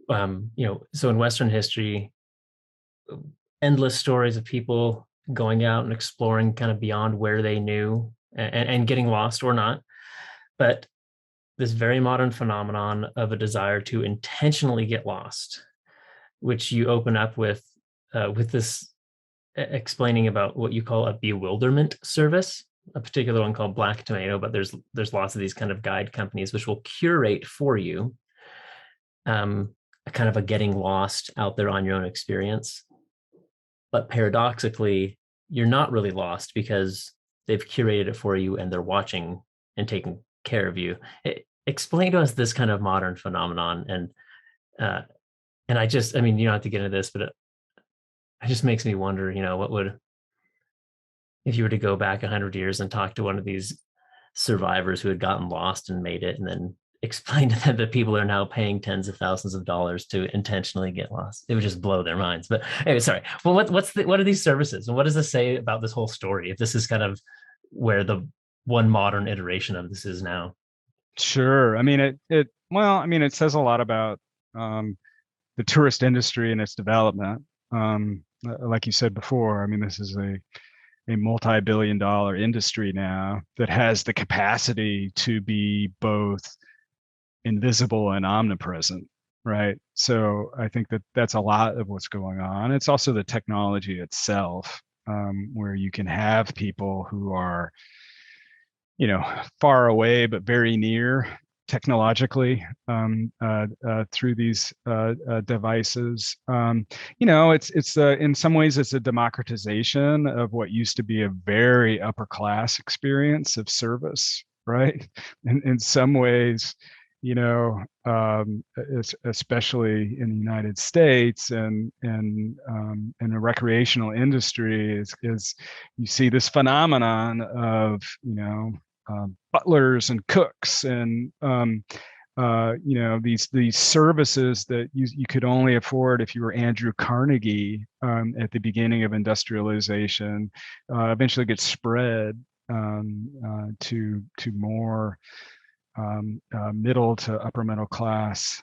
So in Western history, endless stories of people going out and exploring kind of beyond where they knew and getting lost or not. But this very modern phenomenon of a desire to intentionally get lost, which you open up with this explaining about what you call a bewilderment service, a particular one called Black Tomato, but there's lots of these kind of guide companies which will curate for you a kind of a getting lost out there on your own experience. But paradoxically, you're not really lost because they've curated it for you and they're watching and taking care of you. Explain to us this kind of modern phenomenon, and I mean, you don't have to get into this, but it just makes me wonder, what would, if you were to go back 100 years and talk to one of these survivors who had gotten lost and made it, and then explain to them that people are now paying tens of thousands of dollars to intentionally get lost. It would just blow their minds. But anyway, sorry. Well, what are these services, and what does this say about this whole story? If this is kind of where the one modern iteration of this is now. Sure. I mean, it says a lot about the tourist industry and its development. Like you said before, I mean, this is a multi-billion-dollar industry now that has the capacity to be both invisible and omnipresent, right? So I think that that's a lot of what's going on. It's also the technology itself, where you can have people who are, far away but very near technologically through these devices. It's in some ways it's a democratization of what used to be a very upper class experience of service, right? In some ways, especially in the United States and the recreational industry is you see this phenomenon of butlers and cooks and these services that you could only afford if you were Andrew Carnegie at the beginning of industrialization, eventually gets spread to more middle to upper middle class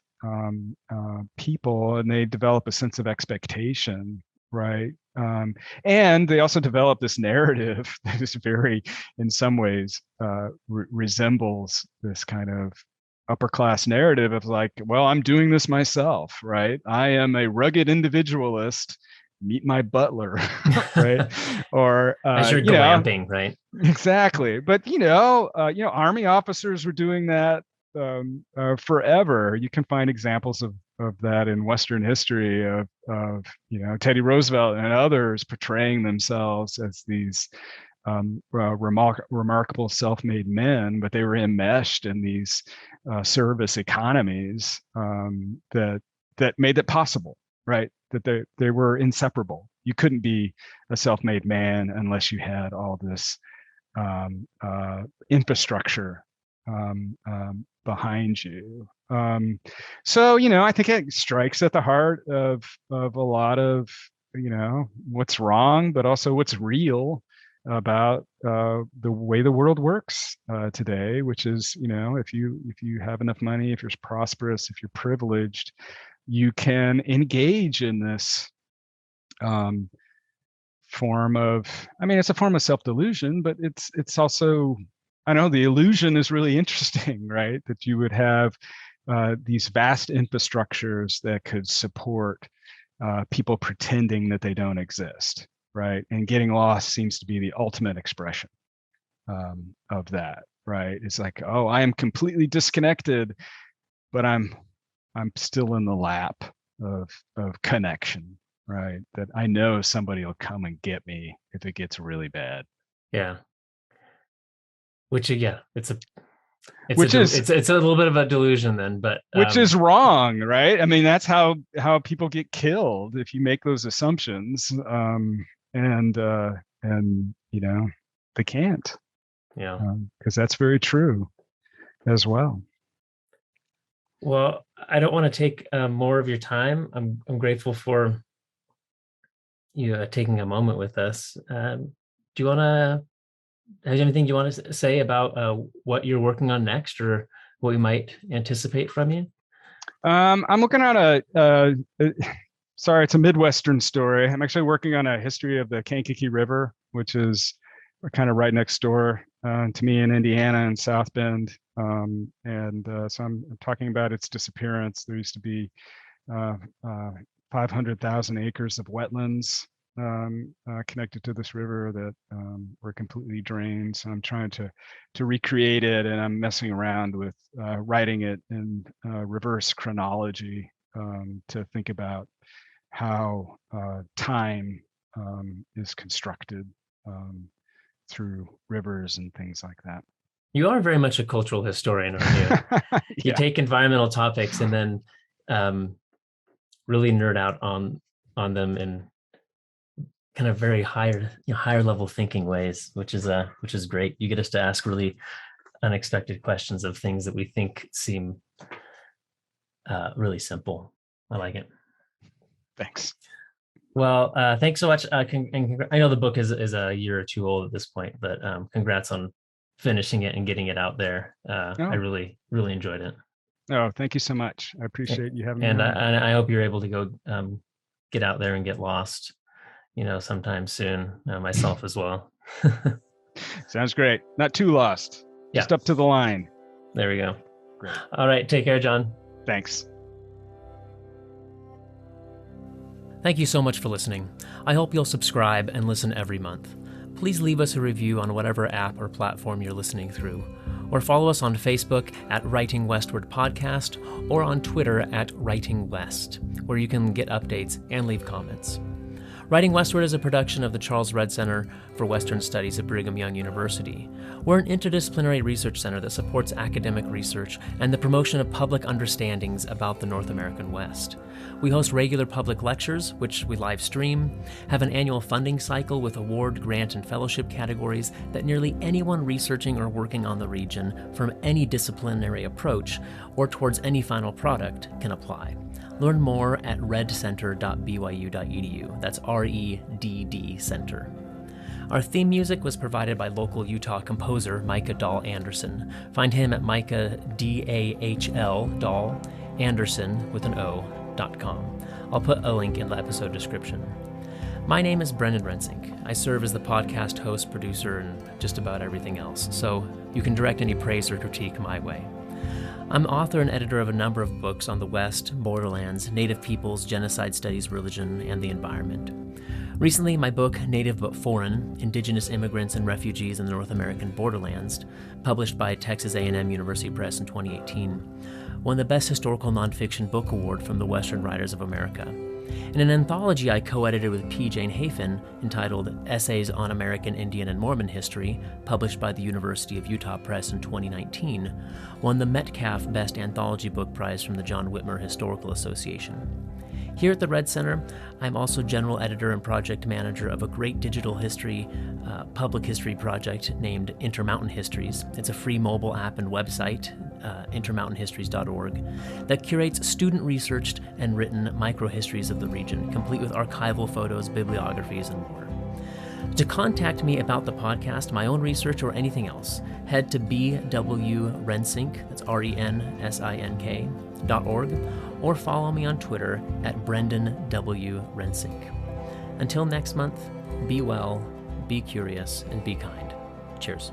people, and they develop a sense of expectation, right? And they also develop this narrative that is very, in some ways, resembles this kind of upper class narrative of like, well, I'm doing this myself, right? I am a rugged individualist. Meet my butler, right? Or as you're glamping, right? Exactly. But army officers were doing that forever. You can find examples of that in Western history of Teddy Roosevelt and others portraying themselves as these remarkable self-made men, but they were enmeshed in these service economies that made it possible, right? That they were inseparable. You couldn't be a self-made man unless you had all this infrastructure behind you. So I think it strikes at the heart of a lot of what's wrong, but also what's real about the way the world works today, which is if you have enough money, if you're prosperous, if you're privileged, you can engage in this form of, it's a form of self-delusion, but it's also, I know the illusion is really interesting, right? That you would have these vast infrastructures that could support people pretending that they don't exist, right? And getting lost seems to be the ultimate expression of that, right? It's like, oh, I am completely disconnected, but I'm still in the lap of connection, right? That I know somebody will come and get me if it gets really bad. Yeah. Which yeah, it's a little bit of a delusion then, but which is wrong, right? I mean, that's how people get killed if you make those assumptions, and they can't, yeah, because that's very true as well. Well, I don't want to take more of your time. I'm grateful for you taking a moment with us. Do you want to Has anything you want to say about what you're working on next, or what we might anticipate from you? I'm looking at sorry, it's a Midwestern story. I'm actually working on a history of the Kankakee River, which is kind of right next door to me in Indiana and South Bend. So I'm talking about its disappearance. There used to be uh, uh, 500,000 acres of wetlands connected to this river that were completely drained. So I'm trying to recreate it, and I'm messing around with writing it in reverse chronology to think about how time is constructed through rivers and things like that. You are very much a cultural historian, aren't you? You Yeah. take environmental topics and then um, really nerd out on them in kind of very higher level thinking ways, which is great. You get us to ask really unexpected questions of things that we think seem really simple. I like it. Thanks. Well, thanks so much. I know the book is a year or two old at this point, but congrats on finishing it and getting it out there. I Oh, really enjoyed it, oh, thank you so much. I appreciate you having me and on. I hope you're able to go get out there and get lost, sometime soon. Myself as well. Sounds great. Not too lost. Yeah, Just up to the line. there we go. Great. All right, take care, John. Thanks. Thank you so much for listening. I hope you'll subscribe and listen every month. Please leave us a review on whatever app or platform you're listening through, or follow us on Facebook at Writing Westward Podcast, or on Twitter at Writing West, where you can get updates and leave comments. Writing Westward is a production of the Charles Redd Center for Western Studies at Brigham Young University. We're an interdisciplinary research center that supports academic research and the promotion of public understandings about the North American West. We host regular public lectures, which we live stream, have an annual funding cycle with award, grant, and fellowship categories that nearly anyone researching or working on the region from any disciplinary approach or towards any final product can apply. Learn more at reddcenter.byu.edu. That's REDD Center. Our theme music was provided by local Utah composer Micah Dahl Anderson. Find him at Micah Dahl Dahl Anderson with an O.com. I'll put a link in the episode description. My name is Brendan Rensink. I serve as the podcast host, producer, and just about everything else, so you can direct any praise or critique my way. I'm author and editor of a number of books on the West, borderlands, Native peoples, genocide studies, religion, and the environment. Recently, my book, Native But Foreign, Indigenous Immigrants and Refugees in the North American Borderlands, published by Texas A&M University Press in 2018, won the Best Historical Nonfiction Book Award from the Western Writers of America. In an anthology I co-edited with P. Jane Hafen entitled Essays on American Indian and Mormon History, published by the University of Utah Press in 2019, won the Metcalf Best Anthology Book Prize from the John Whitmer Historical Association. Here at the Redd Center, I'm also general editor and project manager of a great digital history, public history project named Intermountain Histories. It's a free mobile app and website, intermountainhistories.org, that curates student-researched and written microhistories of the region, complete with archival photos, bibliographies, and more. To contact me about the podcast, my own research, or anything else, head to bwrensink, that's RENSINK.org, or follow me on Twitter at Brendan W. Rensink. Until next month, be well, be curious, and be kind. Cheers.